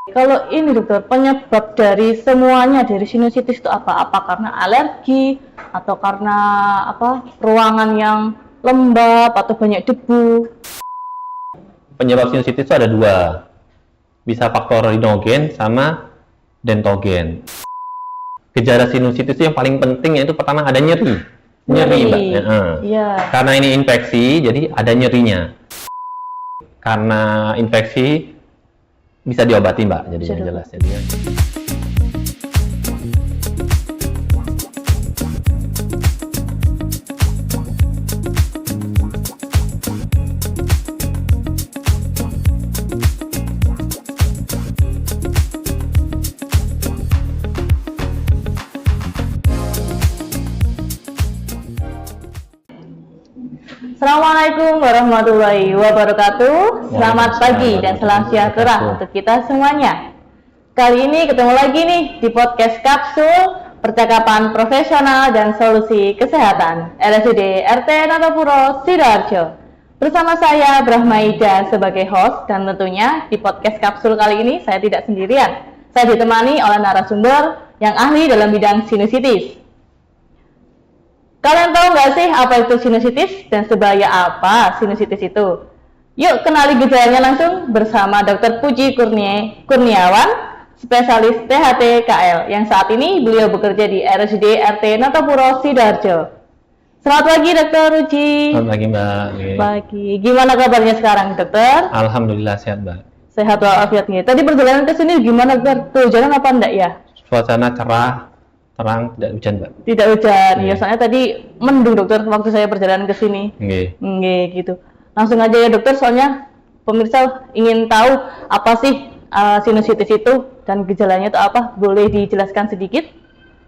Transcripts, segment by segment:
Kalau ini dokter, penyebab dari semuanya dari sinusitis itu apa? Apa karena alergi atau karena ruangan yang lembab atau banyak debu? Penyebab sinusitis itu ada dua, bisa faktor rinogen sama dentogen. Gejala sinusitis itu yang paling penting yaitu pertama ada nyeri, mbak. Iya. Karena ini infeksi, jadi ada nyerinya. Karena infeksi bisa diobati mbak, jadi yang jelas. Assalamualaikum warahmatullahi wabarakatuh. Selamat pagi dan salam sejahtera untuk kita semuanya. Kali ini ketemu lagi nih di podcast Kapsul Percakapan Profesional dan Solusi Kesehatan RSUD RT Notopuro Sidoarjo. Bersama saya Brahmaida sebagai host, dan tentunya di podcast Kapsul kali ini saya tidak sendirian. Saya ditemani oleh narasumber yang ahli dalam bidang sinusitis. Kalian tahu nggak sih apa itu sinusitis dan sebahaya apa sinusitis itu? Yuk kenali gejalanya langsung bersama Dr. Puji Kurniawan, spesialis THT KL, yang saat ini beliau bekerja di RSUD RT Notopuro Sidoarjo. Selamat pagi Dr. Puji. Selamat pagi mbak. Pagi. Gimana kabarnya sekarang dokter? Alhamdulillah sehat mbak. Sehat walafiat nih. Tadi perjalanan ke sini gimana dokter? Tuh jalan apa enggak ya? Suasana cerah, terang, tidak hujan mbak. Tidak hujan, ya soalnya tadi mendung dokter waktu saya perjalanan ke sini. Nggih, gitu. Langsung aja ya dokter, soalnya pemirsa ingin tahu apa sih sinusitis itu dan gejalanya itu apa? Boleh dijelaskan sedikit?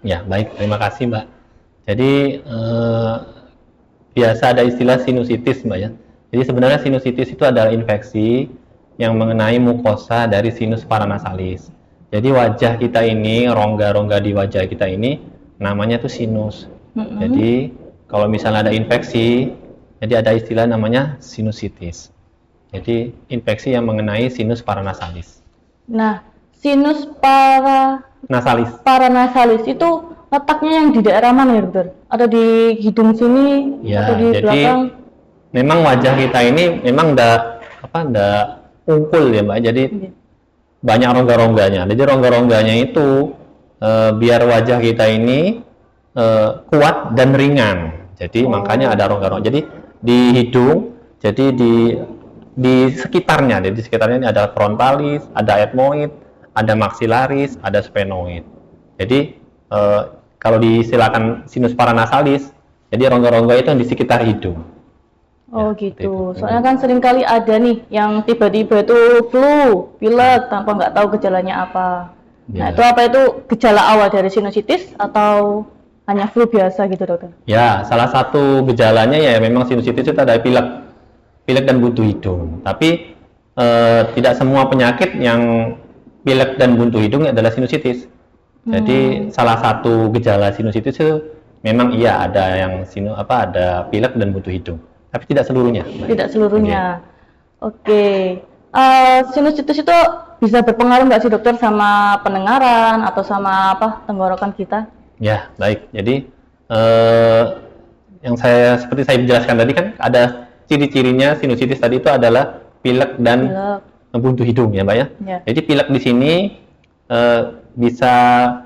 Ya baik, terima kasih mbak. Jadi biasa ada istilah sinusitis mbak ya. Jadi sebenarnya sinusitis itu adalah infeksi yang mengenai mukosa dari sinus paranasalis. Jadi wajah kita ini, rongga-rongga di wajah kita ini namanya tuh sinus. Jadi kalau misalnya ada infeksi, jadi ada istilah namanya sinusitis. Jadi infeksi yang mengenai sinus paranasalis. Nah, sinus paranasalis itu letaknya yang di daerah mana ya dokter? Ada di hidung sini ya, atau di belakang? Memang wajah kita ini memang ndak ungkul ya mbak. Jadi banyak rongga-rongganya. Jadi rongga-rongganya itu biar wajah kita ini kuat dan ringan. Jadi makanya ada rongga-rongga. Jadi di hidung, jadi di sekitarnya ini ada frontalis, ada ethmoid, ada maxillaris, ada sphenoid. Jadi kalau disilakan sinus paranasalis, jadi rongga-rongga itu yang di sekitar hidung. Oh ya, gitu. Soalnya kan seringkali ada nih yang tiba-tiba itu flu, pilek tanpa nggak tahu gejalanya apa. Nah itu apa itu gejala awal dari sinusitis atau hanya flu biasa gitu dokter? Ya, salah satu gejalanya ya memang sinusitis itu ada pilek dan buntu hidung. Tapi tidak semua penyakit yang pilek dan buntu hidung adalah sinusitis. Jadi salah satu gejala sinusitis itu memang iya ada yang ada pilek dan buntu hidung. Tapi tidak seluruhnya. Tidak seluruhnya. Oke. Sinusitis itu bisa berpengaruh nggak sih dokter sama pendengaran atau sama tenggorokan kita? Ya, baik. Jadi yang seperti saya jelaskan tadi kan ada ciri-cirinya sinusitis tadi itu adalah pilek dan buntu hidung ya, Mbak ya. Jadi pilek di sini bisa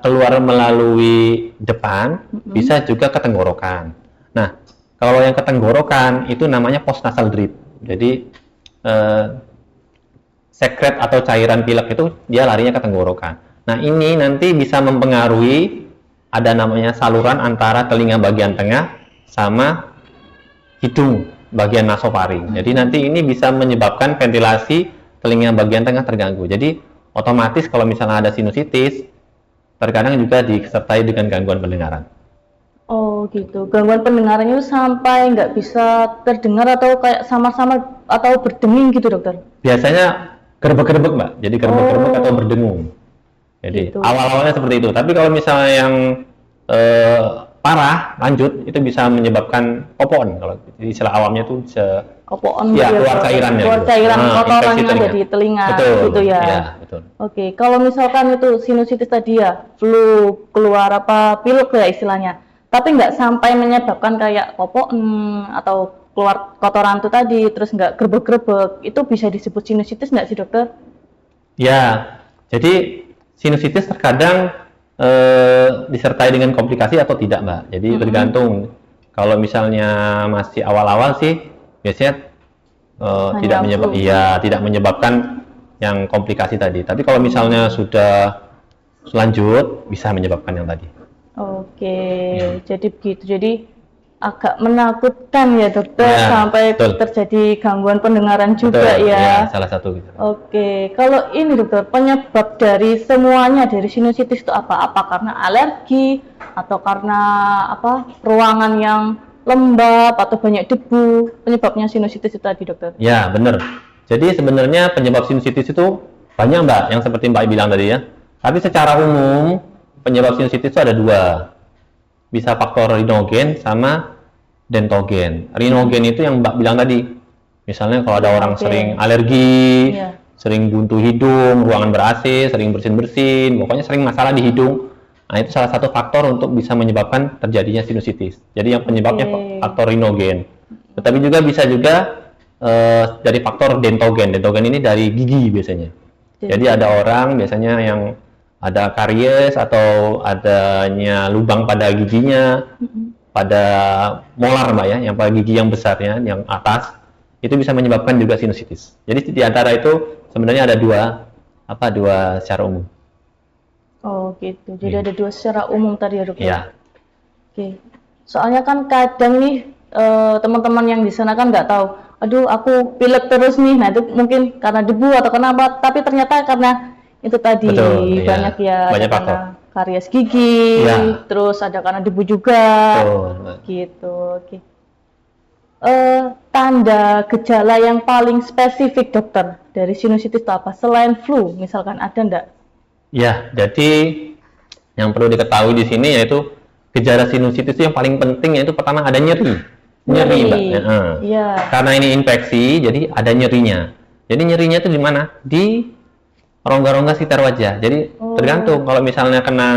keluar melalui depan, bisa juga ke tenggorokan. Nah, kalau yang ke tenggorokan itu namanya postnasal drip. Jadi sekret atau cairan pilek itu dia larinya ke tenggorokan. Nah ini nanti bisa mempengaruhi ada namanya saluran antara telinga bagian tengah sama hidung bagian nasofaring. Jadi nanti ini bisa menyebabkan ventilasi telinga bagian tengah terganggu. Jadi otomatis kalau misalnya ada sinusitis, terkadang juga disertai dengan gangguan pendengaran. Oh gitu, gangguan pendengarannya itu sampai nggak bisa terdengar atau kayak sama-sama atau berdenging gitu dokter? Biasanya gerbek-gerbek mbak, jadi gerbek-gerbek atau berdengung. Jadi gitu. Awal-awalnya seperti itu. Tapi kalau misalnya yang parah, lanjut, itu bisa menyebabkan kopoon. Kalau istilah awamnya itu Kopoon ya, gitu keluar cairan ya. keluar gitu. cairan kotoran Infeksi yang ada di telinga Betul. gitu ya. Iya, betul. Oke, kalau misalkan itu sinusitis tadi ya, flu, keluar pilek ya istilahnya, tapi nggak sampai menyebabkan kayak kopoon atau keluar kotoran itu tadi, terus nggak grebek-grebek, itu bisa disebut sinusitis nggak sih dokter? Ya, jadi sinusitis terkadang disertai dengan komplikasi atau tidak, Mbak. Jadi tergantung. Kalau misalnya masih awal-awal sih, biasanya tidak menyebabkan yang komplikasi tadi. Tapi kalau misalnya sudah lanjut, bisa menyebabkan yang tadi. Oke, jadi begitu. Jadi agak menakutkan ya dokter, Ya, sampai betul. terjadi gangguan pendengaran juga Betul, ya. salah satu gitu. Oke, kalau ini dokter, penyebab dari semuanya dari sinusitis itu apa? Apa karena alergi atau karena ruangan yang lembab atau banyak debu? Penyebabnya sinusitis itu tadi dokter? Ya, benar. Jadi sebenarnya penyebab sinusitis itu banyak, Mbak, yang seperti Mbak bilang tadi ya. Tapi secara umum penyebab sinusitis itu ada dua. Bisa faktor rinogen sama dentogen. Rinogen itu yang Mbak bilang tadi. Misalnya kalau ada orang sering alergi, sering buntu hidung, ruangan ber-AC, sering bersin-bersin, pokoknya sering masalah di hidung. Nah, itu salah satu faktor untuk bisa menyebabkan terjadinya sinusitis. Jadi yang penyebabnya faktor rinogen. Tetapi juga bisa juga dari faktor dentogen. Dentogen ini dari gigi biasanya. Jadi ada orang biasanya yang ada karies atau adanya lubang pada giginya, pada molar, Mbak ya, yang pada gigi yang besar ya, yang atas, itu bisa menyebabkan juga sinusitis. Jadi di antara itu sebenarnya ada dua secara umum. Oh gitu, jadi ada dua secara umum tadi ya dokter? Iya. Oke, soalnya kan kadang nih teman-teman yang di sana kan nggak tahu, aduh aku pilek terus nih, nah itu mungkin karena debu atau kenapa, tapi ternyata karena itu tadi. Betul, banyak ya, banyak ada faktor. karena karies gigi, terus ada karena debu juga. Betul. Gitu. Oke. Tanda gejala yang paling spesifik dokter dari sinusitis itu apa? Selain flu, misalkan ada enggak? Ya, jadi yang perlu diketahui di sini yaitu gejala sinusitis itu yang paling penting yaitu pertama ada nyeri, Mbak. Iya. Karena ini infeksi, jadi ada nyerinya. Jadi nyerinya itu di mana? Di rongga-rongga sekitar wajah. Jadi tergantung, kalau misalnya kena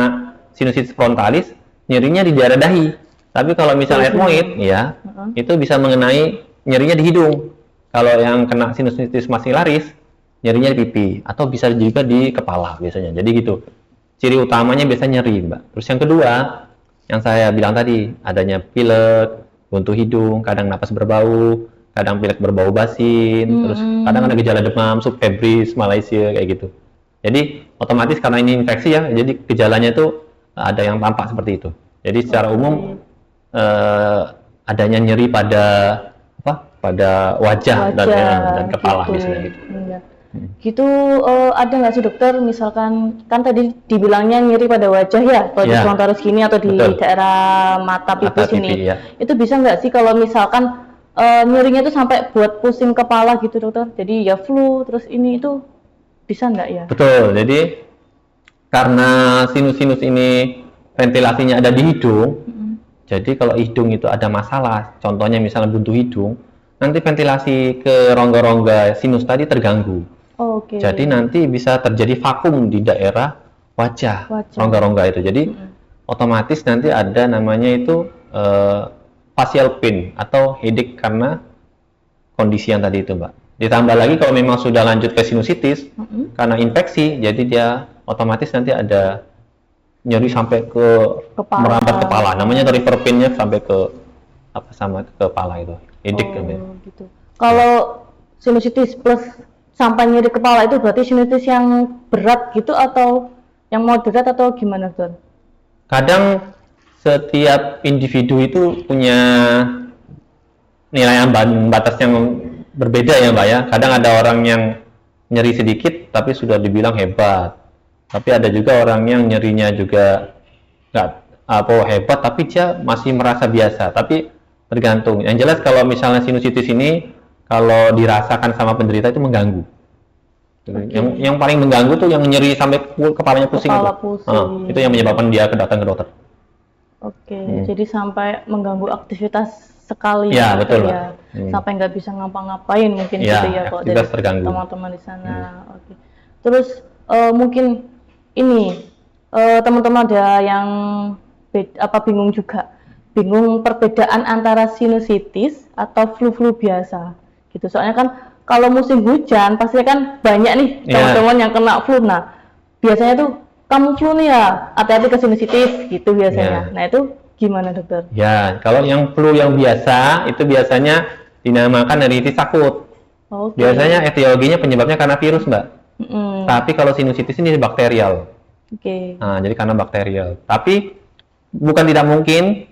sinusitis frontalis, nyerinya di daerah dahi. Tapi kalau misalnya etmoid, ya, itu bisa mengenai nyerinya di hidung. Kalau yang kena sinusitis maxillaris, nyerinya di pipi, atau bisa juga di kepala biasanya. Jadi gitu. Ciri utamanya biasanya nyeri, Mbak. Terus yang kedua, yang saya bilang tadi, adanya pilek, buntu hidung, kadang napas berbau, kadang pilek berbau basin, terus kadang ada gejala demam, subfebris, Malaysia, kayak gitu. Jadi otomatis karena ini infeksi ya, jadi gejalanya itu ada yang tampak seperti itu. Jadi secara umum adanya nyeri pada wajah dan kepala gitu. biasanya gitu. Iya. Gitu ada nggak sih dokter, misalkan kan tadi dibilangnya nyeri pada wajah ya, kalau di frontalis gini atau di daerah mata pipi sini, itu bisa nggak sih kalau misalkan nyerinya itu sampai buat pusing kepala gitu dokter? Jadi ya flu, terus ini itu bisa nggak ya? Betul, jadi karena sinus-sinus ini ventilasinya ada di hidung, jadi kalau hidung itu ada masalah, contohnya misalnya buntu hidung, nanti ventilasi ke rongga-rongga sinus tadi terganggu. Jadi nanti bisa terjadi vakum di daerah wajah. Rongga-rongga itu. Jadi otomatis nanti ada namanya itu facial pain atau headache karena kondisi yang tadi itu, Mbak. Ditambah lagi kalau memang sudah lanjut ke sinusitis karena infeksi, jadi dia otomatis nanti ada nyeri sampai ke merambat kepala. Namanya river pain-nya sampai ke kepala itu. Headache namanya. Gitu. Kalau sinusitis plus sampai nyeri kepala itu berarti sinusitis yang berat gitu atau yang moderat atau gimana, Dokter? Kadang setiap individu itu punya nilai ambang batas yang berbeda ya, Mbak ya. Kadang ada orang yang nyeri sedikit tapi sudah dibilang hebat. Tapi ada juga orang yang nyerinya juga nggak hebat tapi dia masih merasa biasa. Tapi tergantung. Yang jelas kalau misalnya sinusitis ini kalau dirasakan sama penderita itu mengganggu. Yang paling mengganggu tuh yang nyeri sampai kepalanya pusing. Kepala pusing. Itu yang menyebabkan dia datang ke dokter. Oke, jadi sampai mengganggu aktivitas sekali Ya, gitu betul, ya. Pak. Sampai nggak bisa ngapa-ngapain mungkin Ya, gitu ya kalau dari aktivitas terganggu. teman-teman di sana. Oke. Terus mungkin ini teman-teman ada yang bingung juga. Bingung perbedaan antara sinusitis atau flu-flu biasa. Gitu. Soalnya kan kalau musim hujan pasti kan banyak nih Ya. teman-teman yang kena flu. Nah, biasanya tuh kamu flu nih ya, hati-hati ke sinusitis gitu biasanya. Ya. Nah, itu gimana dokter? Ya, kalau yang flu yang biasa itu biasanya dinamakan rhinitis akut. Oke. Biasanya etiologinya penyebabnya karena virus, Mbak. Mm-mm. Tapi kalau sinusitis ini bakterial. Oke. Nah, jadi karena bakterial. Tapi bukan tidak mungkin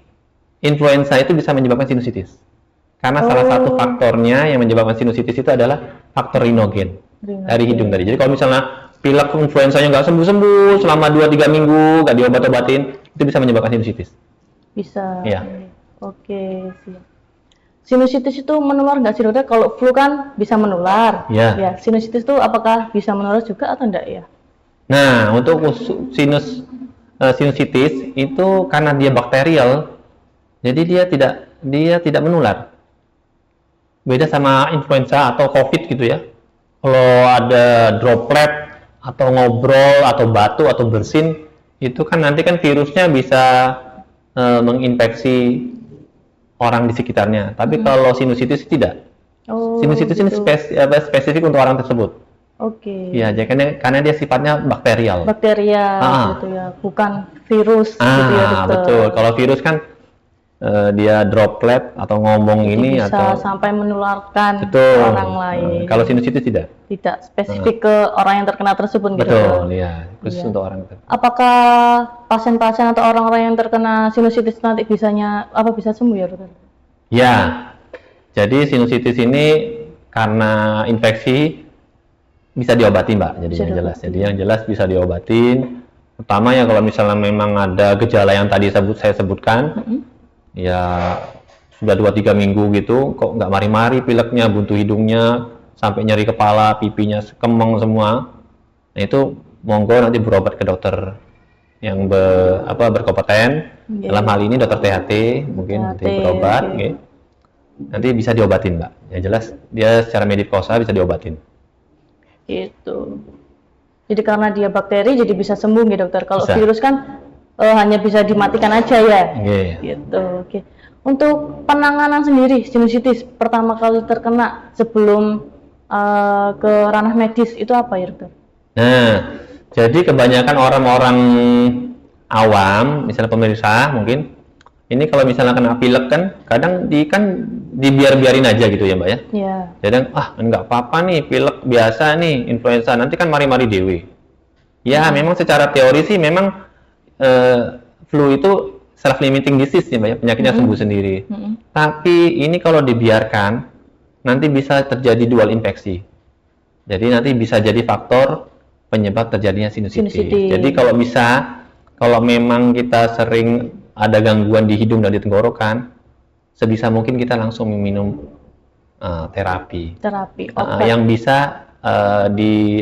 influenza itu bisa menyebabkan sinusitis. Karena salah satu faktornya yang menyebabkan sinusitis itu adalah faktor rinogen dari hidung tadi. Jadi kalau misalnya pilek influenzanya nggak sembuh-sembuh selama 2-3 minggu, nggak diobat-obatin, itu bisa menyebabkan sinusitis. Bisa. Iya. Oke, siap. Sinusitis itu menular nggak sih dokter? Kalau flu kan bisa menular. Iya. Ya, sinusitis itu apakah bisa menular juga atau enggak ya? Nah, untuk sinusitis itu karena dia bakterial, jadi dia tidak menular. Beda sama influenza atau COVID gitu ya. Kalau ada droplet atau ngobrol atau batu atau bersin, itu kan nanti kan virusnya bisa menginfeksi orang di sekitarnya. Tapi kalau sinusitis tidak. Oh, Sinusitis ini gitu. spesifik untuk orang tersebut. Oke. Ya, jadi karena dia sifatnya bakterial. Bakteria gitu ya, bukan virus gitu ya dokter. Betul. Kalau virus kan dia droplet atau ngomong Jadi ini bisa atau sampai menularkan betul. orang lain. Kalau sinusitis tidak. Tidak spesifik ke orang yang terkena tersebut gitu. Betul, ya. Khusus Iya. untuk orang tersebut. Apakah pasien-pasien atau orang-orang yang terkena sinusitis nanti bisa sembuh ya dokter? Ya. Jadi sinusitis ini karena infeksi bisa diobati, Mbak. Jadi Bisa yang jelas. diobati. Jadi yang jelas bisa diobatin. Pertama ya kalau misalnya memang ada gejala yang tadi saya sebutkan, ya sudah 2-3 minggu gitu, kok nggak mari-mari pileknya, buntu hidungnya, sampai nyeri kepala, pipinya kemeng semua. Nah itu monggo nanti berobat ke dokter yang berkompeten. Iya. Dalam hal ini dokter THT mungkin nanti THT, berobat, oke. nggih. Nanti bisa diobatin, Mbak. Yang jelas dia secara medikosa bisa diobatin. Gitu. Jadi karena dia bakteri jadi bisa sembuh gitu dokter. Kalau Bisa. virus kan hanya bisa dimatikan aja ya. Nggih. Gitu. Oke. Untuk penanganan sendiri sinusitis pertama kali terkena sebelum ke ranah medis itu apa ya dokter? Nah, jadi kebanyakan orang-orang awam, misalnya pemirsa mungkin, ini kalau misalnya kena pilek kan, kadang dibiarin aja gitu ya Mbak ya. Ya. Jadi enggak apa-apa nih, pilek biasa nih, influenza, nanti kan mari-mari dewe. Ya, memang secara teori sih memang flu itu self-limiting disease ya Mbak ya, penyakitnya sembuh sendiri. Tapi ini kalau dibiarkan, nanti bisa terjadi dual infeksi. Jadi nanti bisa jadi faktor penyebab terjadinya sinusitis. Jadi kalau memang kita sering ada gangguan di hidung dan di tenggorokan, sebisa mungkin kita langsung minum terapi. Yang bisa di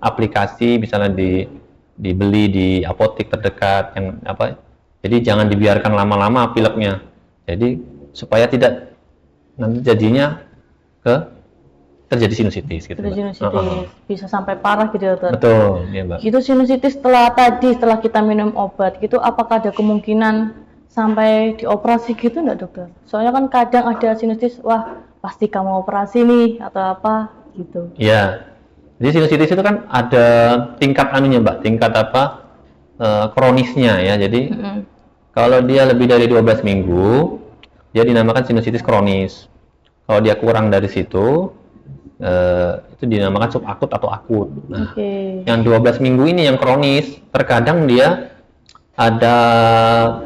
aplikasi, misalnya dibeli di apotek terdekat yang Jadi jangan dibiarkan lama-lama pileknya. Jadi supaya tidak nanti jadinya terjadi sinusitis gitu. Sinusitis bisa sampai parah gitu dokter. Betul, ya Mbak. Gitu sinusitis setelah kita minum obat gitu, apakah ada kemungkinan sampai dioperasi gitu enggak dokter? Soalnya kan kadang ada sinusitis, wah pasti kamu operasi nih atau apa gitu. Iya. Jadi sinusitis itu kan ada tingkat Mbak, tingkat kronisnya ya. Jadi kalau dia lebih dari 12 minggu, dia dinamakan sinusitis kronis. Kalau dia kurang dari situ, itu dinamakan subakut atau akut. Nah, yang 12 minggu ini yang kronis, terkadang dia ada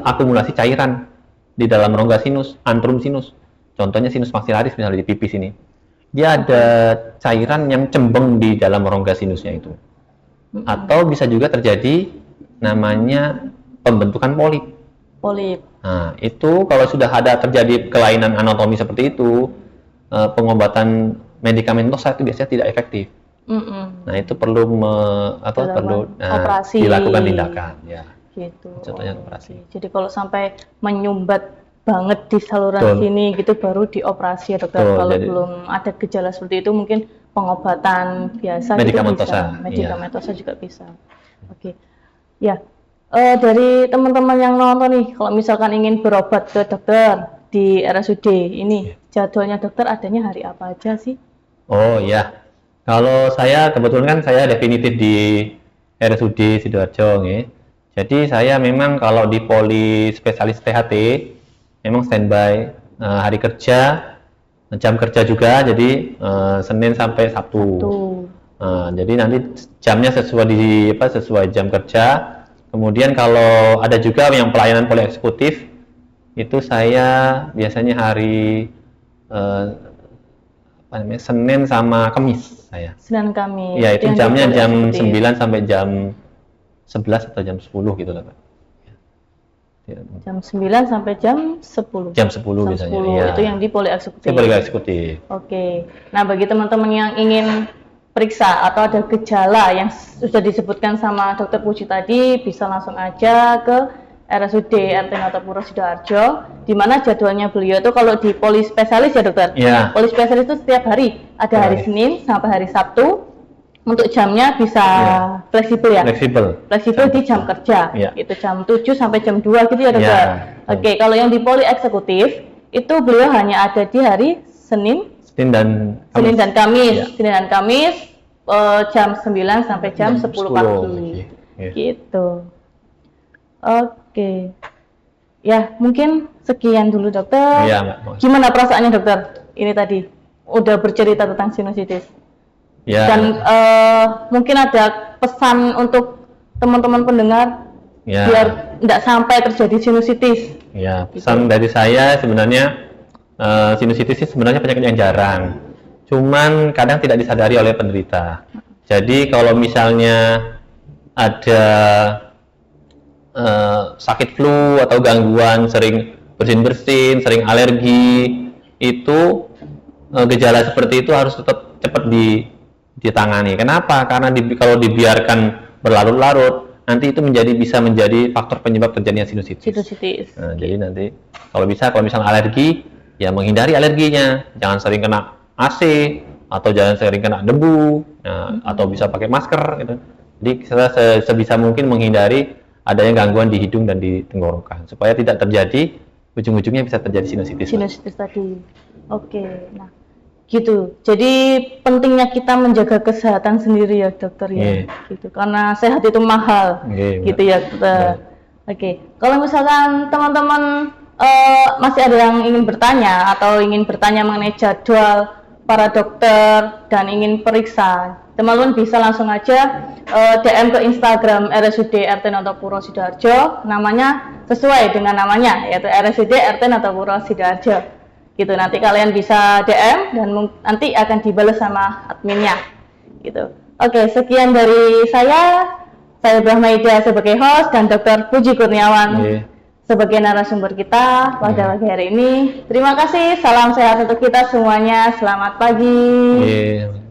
akumulasi cairan di dalam rongga sinus, antrum sinus. Contohnya sinus maxillaris misalnya di pipi sini. Dia ada cairan yang cembeng di dalam rongga sinusnya itu. Atau bisa juga terjadi namanya pembentukan polip. Nah, itu kalau sudah ada terjadi kelainan anatomi seperti itu, pengobatan medikamentosa itu biasanya tidak efektif. Nah, itu perlu operasi. dilakukan tindakan. Ya. Gitu. Contohnya operasi. Jadi kalau sampai menyumbat banget di saluran Betul. sini gitu baru dioperasi ya dokter. Betul, Kalau jadi- belum ada gejala seperti itu mungkin pengobatan biasa Medikamentosa, gitu bisa. Medikamentosa juga bisa. Oke. Ya. Dari teman-teman yang nonton nih, kalau misalkan ingin berobat ke dokter di RSUD ini, jadwalnya dokter adanya hari apa aja sih? Oh iya, kalau saya kebetulan kan saya definitif di RSUD Sidoarjo, nggih. Jadi saya memang kalau di poli spesialis THT memang standby hari kerja, jam kerja juga, jadi Senin sampai Sabtu. Jadi nanti jamnya sesuai jam kerja. Kemudian kalau ada juga yang pelayanan poli eksekutif, itu saya biasanya hari Senin sama Kamis saya. Senin Kamis. Ya, itu yang jamnya di poli jam eksekutif. 9 sampai jam 11 atau jam 10 gitu lah, Pak. Ya. Jam 9 sampai jam 10. Jam 10 Jam biasanya. 10, Iya. itu yang di poli eksekutif. Itu poli eksekutif. Oke. Nah, bagi teman-teman yang ingin periksa atau ada gejala yang sudah disebutkan sama Dokter Puji tadi, bisa langsung aja ke RSUD RT Notopuro Sidoarjo, di mana jadwalnya beliau itu kalau di poli spesialis ya dokter. Iya. Poli spesialis itu setiap hari, ada hari Senin sampai hari Sabtu. Untuk jamnya bisa fleksibel ya. Fleksibel di jam kerja. Iya. Itu jam 7 sampai jam 2 gitu ya dokter. Iya. Oke, kalau yang di poli eksekutif itu beliau hanya ada di hari Senin dan Kamis. Iya. Senin dan Kamis jam 9 sampai jam 10 pagi. Iya. Gitu. Oke. Ya, mungkin sekian dulu dokter. Iya, Mbak. Gimana perasaannya dokter? Ini tadi udah bercerita tentang sinusitis. Ya. Dan mungkin ada pesan untuk teman-teman pendengar Ya. biar tidak sampai terjadi sinusitis. Ya, pesan dari saya sebenarnya sinusitis ini sebenarnya penyakit yang jarang. Cuman kadang tidak disadari oleh penderita. Jadi kalau misalnya ada sakit flu atau gangguan sering bersin-bersin, sering alergi, itu gejala seperti itu harus tetap cepat ditangani. Kenapa? Karena kalau dibiarkan berlarut-larut, nanti itu bisa menjadi faktor penyebab terjadinya sinusitis. Nah, jadi nanti kalau misalnya alergi, ya menghindari alerginya, jangan sering kena AC atau jangan sering kena debu, atau bisa pakai masker gitu. Jadi kita sebisa mungkin menghindari adanya gangguan di hidung dan di tenggorokan supaya tidak terjadi ujung-ujungnya bisa terjadi sinusitis. Sinusitis tadi. Oke. Nah, gitu. Jadi pentingnya kita menjaga kesehatan sendiri ya dokter ya. Gitu. Karena sehat itu mahal. Gitu ya dokter. Oke. Kalau misalkan teman-teman masih ada yang ingin bertanya atau ingin bertanya mengenai jadwal para dokter dan ingin periksa, teman-teman bisa langsung aja DM ke Instagram RSUD RT Notopuro Sidoarjo, namanya sesuai dengan namanya, yaitu RSUD RT Notopuro Sidoarjo. Gitu, nanti kalian bisa DM dan nanti akan dibalas sama adminnya. Gitu. Oke, sekian dari saya Brahmaida sebagai host dan Dr. Puji Kurniawan sebagai narasumber kita pada pagi hari ini. Terima kasih, salam sehat untuk kita semuanya, selamat pagi.